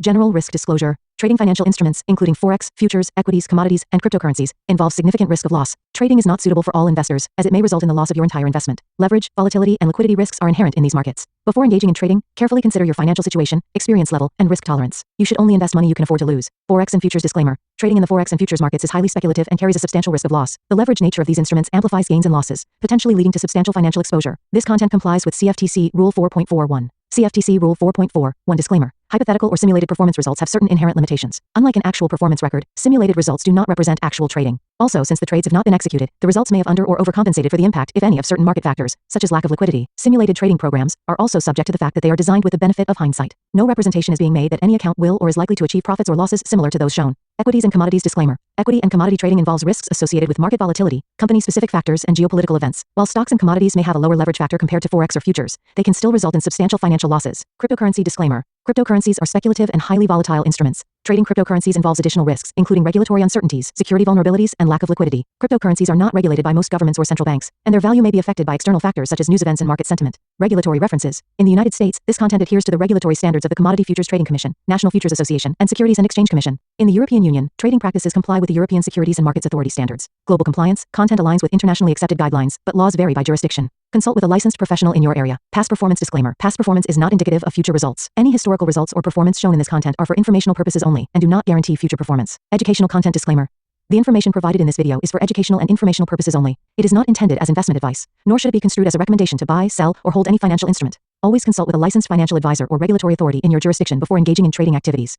General risk disclosure. Trading financial instruments, including forex, futures, equities, commodities, and cryptocurrencies, involves significant risk of loss. Trading is not suitable for all investors, as it may result in the loss of your entire investment. Leverage, volatility, and liquidity risks are inherent in these markets. Before engaging in trading, carefully consider your financial situation, experience level, and risk tolerance. You should only invest money you can afford to lose. Forex and futures disclaimer. Trading in the forex and futures markets is highly speculative and carries a substantial risk of loss. The leverage nature of these instruments amplifies gains and losses, potentially leading to substantial financial exposure. This content complies with CFTC Rule 4.41. CFTC Rule 4.41 disclaimer. Hypothetical or simulated performance results have certain inherent limitations. Unlike an actual performance record, simulated results do not represent actual trading. Also, since the trades have not been executed, the results may have under or overcompensated for the impact, if any, of certain market factors, such as lack of liquidity. Simulated trading programs are also subject to the fact that they are designed with the benefit of hindsight. No representation is being made that any account will or is likely to achieve profits or losses similar to those shown. Equities and commodities disclaimer. Equity and commodity trading involves risks associated with market volatility, company-specific factors, and geopolitical events. While stocks and commodities may have a lower leverage factor compared to forex or futures, they can still result in substantial financial losses. Cryptocurrency disclaimer. Cryptocurrencies are speculative and highly volatile instruments. Trading cryptocurrencies involves additional risks, including regulatory uncertainties, security vulnerabilities, and lack of liquidity. Cryptocurrencies are not regulated by most governments or central banks, and their value may be affected by external factors such as news events and market sentiment. Regulatory references. In the United States, this content adheres to the regulatory standards of the Commodity Futures Trading Commission, National Futures Association, and Securities and Exchange Commission. In the European Union, trading practices comply with the European Securities and Markets Authority standards. Global compliance, content aligns with internationally accepted guidelines, but laws vary by jurisdiction. Consult with a licensed professional in your area. Past performance disclaimer. Past performance is not indicative of future results. Any historical results or performance shown in this content are for informational purposes only and do not guarantee future performance. Educational content disclaimer. The information provided in this video is for educational and informational purposes only. It is not intended as investment advice, nor should it be construed as a recommendation to buy, sell, or hold any financial instrument. Always consult with a licensed financial advisor or regulatory authority in your jurisdiction before engaging in trading activities.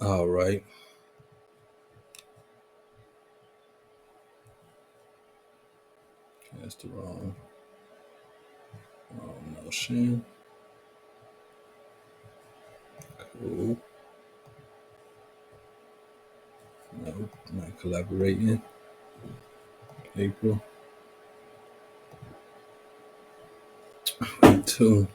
All right. That's the wrong motion. Cool. No, not collaborating. April. 2.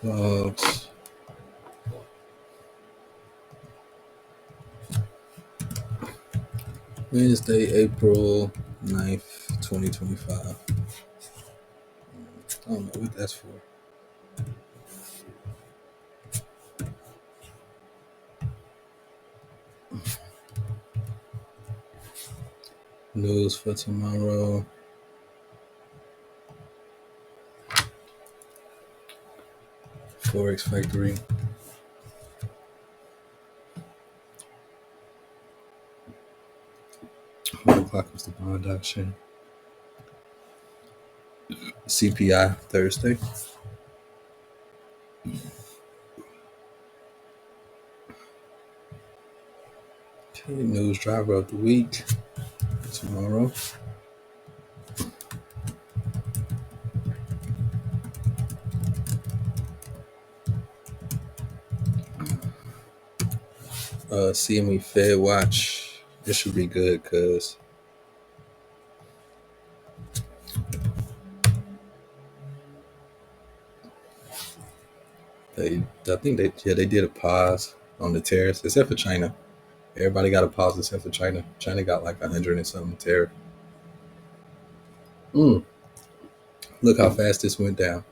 Logs. Wednesday, April 9th, 2025. I don't know what that's for. News for tomorrow. Forex Factory. One o'clock was the bond auction. CPI Thursday. Okay, news driver of the week tomorrow. CME Fed Watch. This should be good because I think they did a pause on the tariffs, except for China. Everybody got a pause except for China. China got like 100 and something tariff. Look how fast this went down.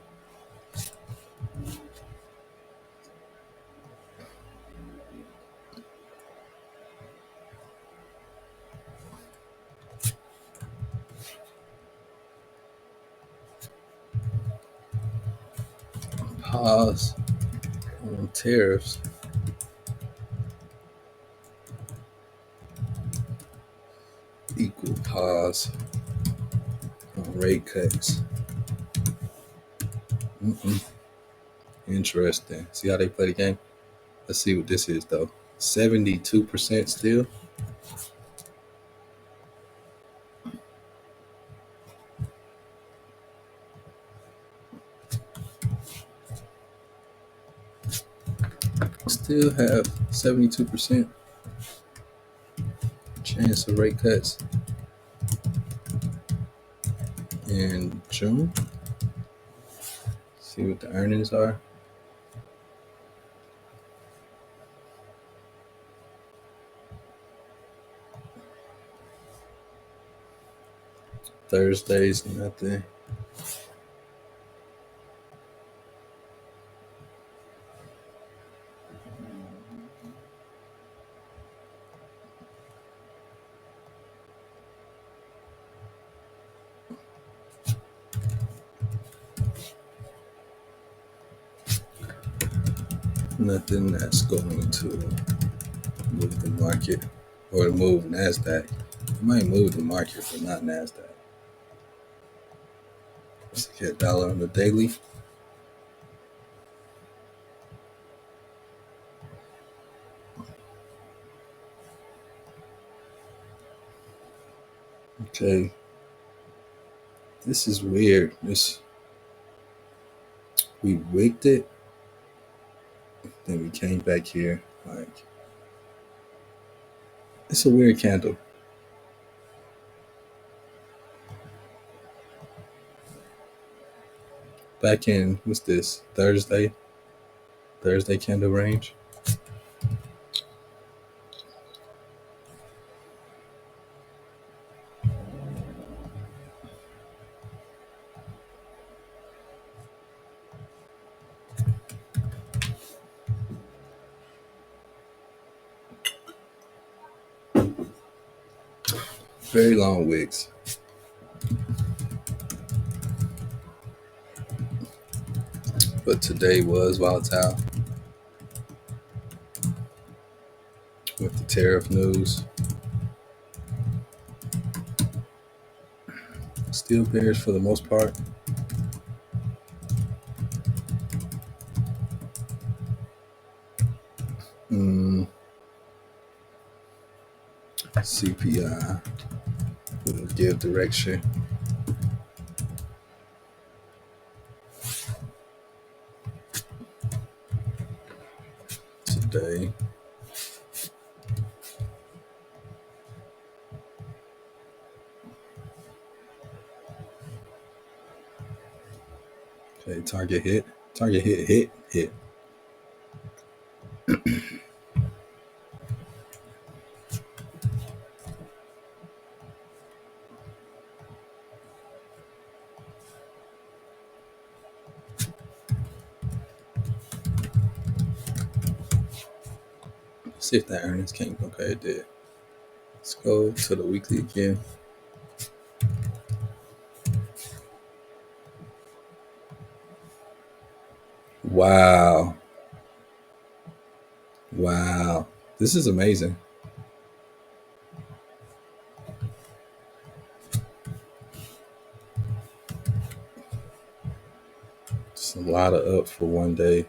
Pause on tariffs. Equal pause on rate cuts. Interesting. See how they play the game? Let's see what this is though. 72% still. Still have 72% chance of rate cuts in June. See what the earnings are. Thursdays, nothing. Nothing that's going to move the market or move NASDAQ. It might move the market, but not NASDAQ. Let's get dollar on the daily. Okay. This is weird. We wicked it, then we came back here. Like, it's a weird candle. Back in, what's this? Thursday candle range. Very long wicks. But today was volatile with the tariff news. Still bearish for the most part. CPI will give direction. Today. Okay, target hit. Target hit. See if that earnings came. Okay, it did. Let's go to the weekly again. Wow. This is amazing. It's a lot of up for one day.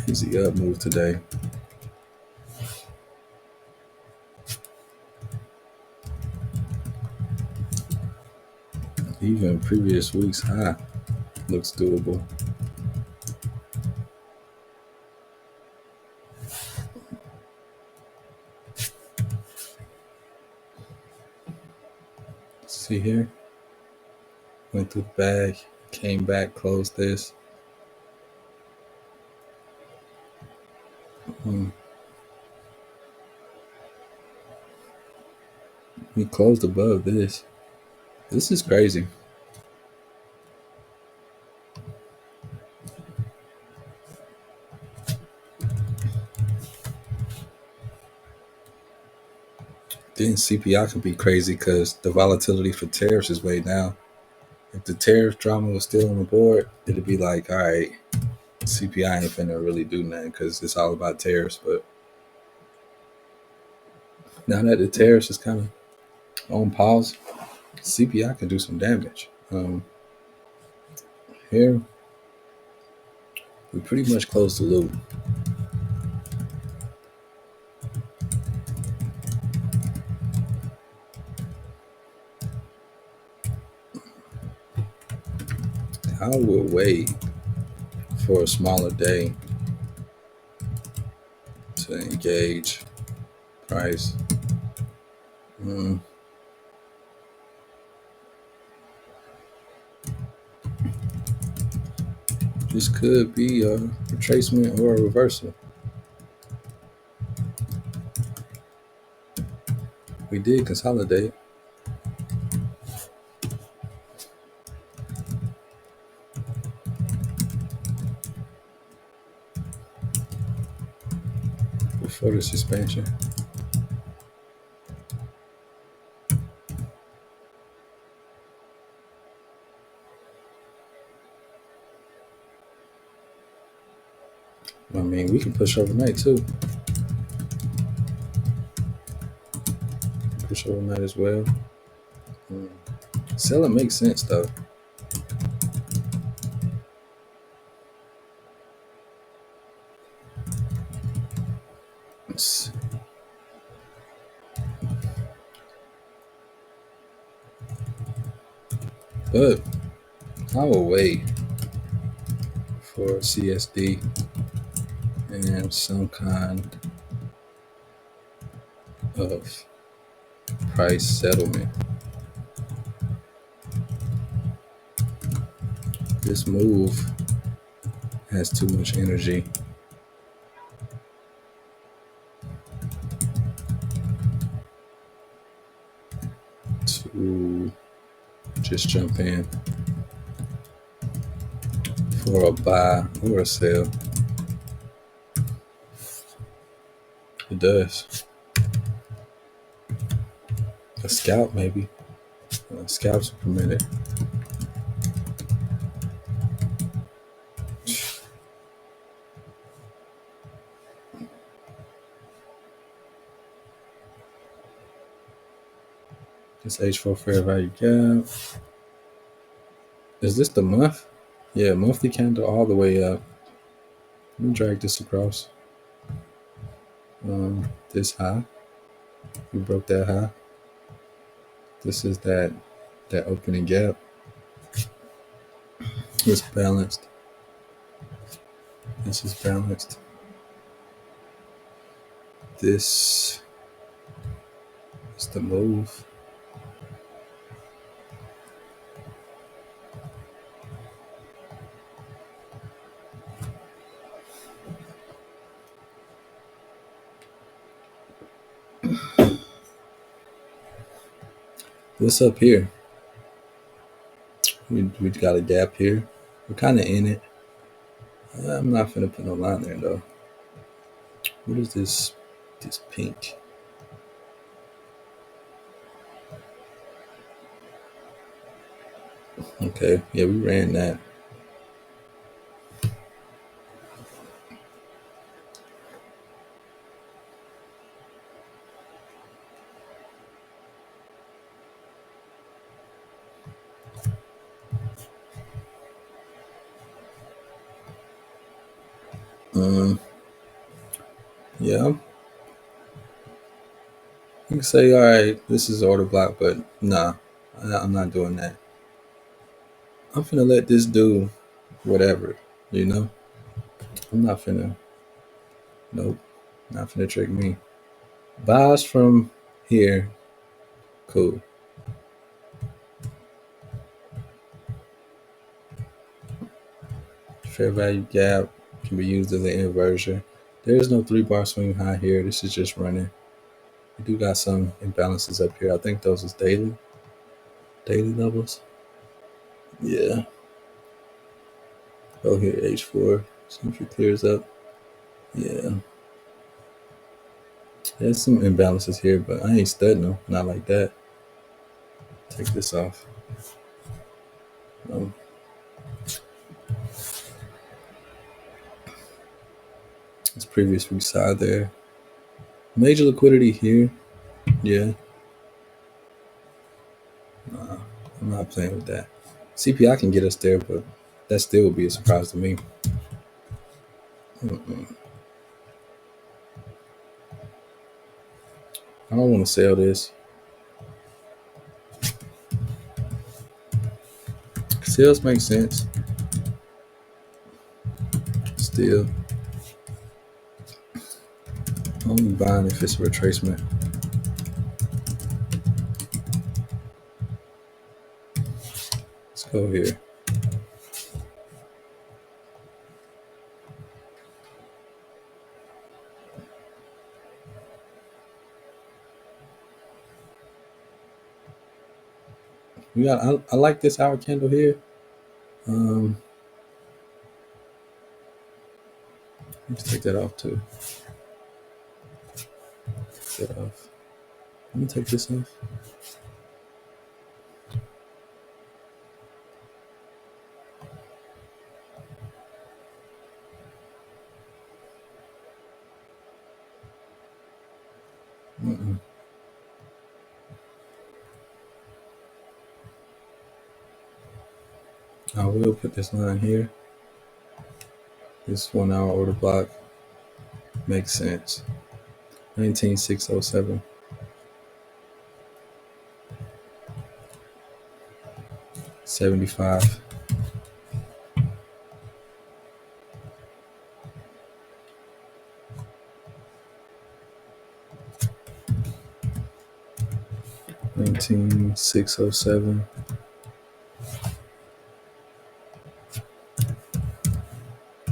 Crazy up move today. Even previous week's high looks doable. See here? Went through the bag, came back, closed this. We closed above this. This is crazy. Then CPI can be crazy because the volatility for tariffs is way down. If the tariff drama was still on the board, it'd be like, all right, CPI ain't finna really do nothing because it's all about tariffs. But now that the tariffs is kind of on pause, CPI can do some damage. Here, we pretty much closed the loop. I would wait for a smaller day to engage price. This could be a retracement or a reversal. We did consolidate. Before this expansion. I mean, we can push overnight too. Push overnight as well. Selling makes sense though. But I will wait for CSD and some kind of price settlement. This move has too much energy to just jump in for a buy or a sell. It does. A scalp maybe. Scalps are permitted. This H4 fair value gap. Is this the month? Yeah, monthly candle all the way up. Let me drag this across. This high. We broke that high. This is that opening gap. It's balanced. This is balanced. This is the move. What's up here? We got a gap here. We're kind of in it. I'm not finna put no line there though. What is this? This pink. Okay, yeah, we ran that. Yeah. You can say, all right, this is order block, but nah, I'm not doing that. I'm finna let this do whatever, you know? I'm not finna, nope, not finna trick me. Buys from here, cool. Fair value gap can be used as an inversion. There is no 3-bar swing high here. This is just running. We do got some imbalances up here. I think those is daily levels. Yeah. Oh, here, H4. See if it clears up. Yeah. There's some imbalances here, but I ain't studying them. Not like that. Take this off. This previous week side there. Major liquidity here. Yeah. Nah, I'm not playing with that. CPI can get us there, but that still would be a surprise to me. I don't want to sell this. Sales make sense. Still. Only buying if it's a retracement. Let's go here. We got. I like this hour candle here. Um, let's take that off too. Take that off. Let me take this off. Mm-mm. I will put this line here. This 1 hour order block makes sense. 19607. 75. $19,607.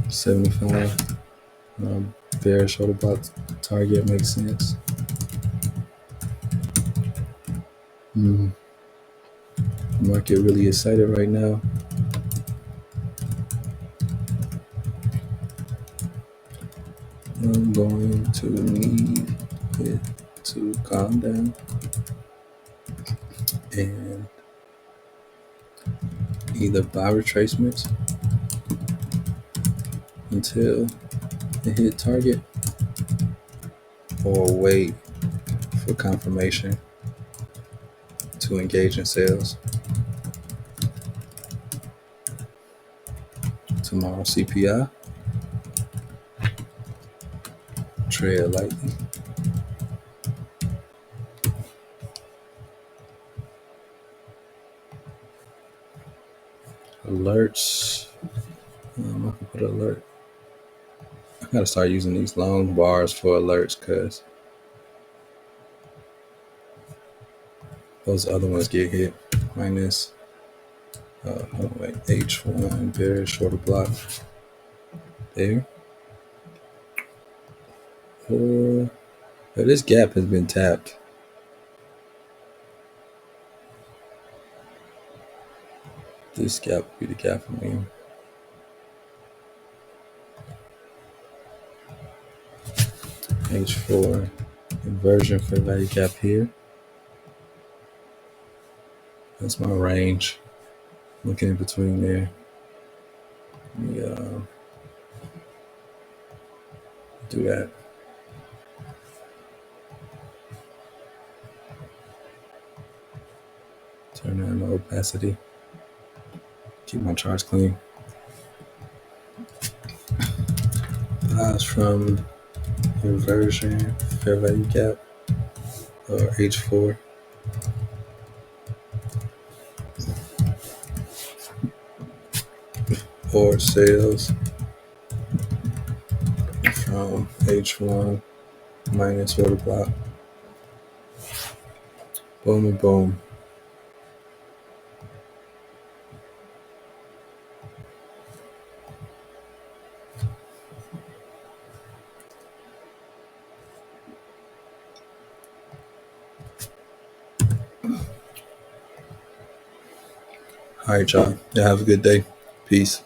$75. Bearish order block target makes sense. Market really excited right now. I'm going to need it to calm down and either buy retracements until it hit target or wait for confirmation to engage in sales. Tomorrow CPI, tread lightly. Alerts, I can put an alert. I gotta start using these long bars for alerts because those other ones get hit. Minus, H1, bearish shorter block there. Or this gap has been tapped. This gap would be the gap for me. H4 inversion fair value gap here. That's my range. Looking in between there. Let me do that. Turn on the opacity. Keep my charts clean. Highs from inversion fair value gap or H4. Or sales from H1 minus order block. Boom and boom. All right, y'all. Y'all have a good day. Peace.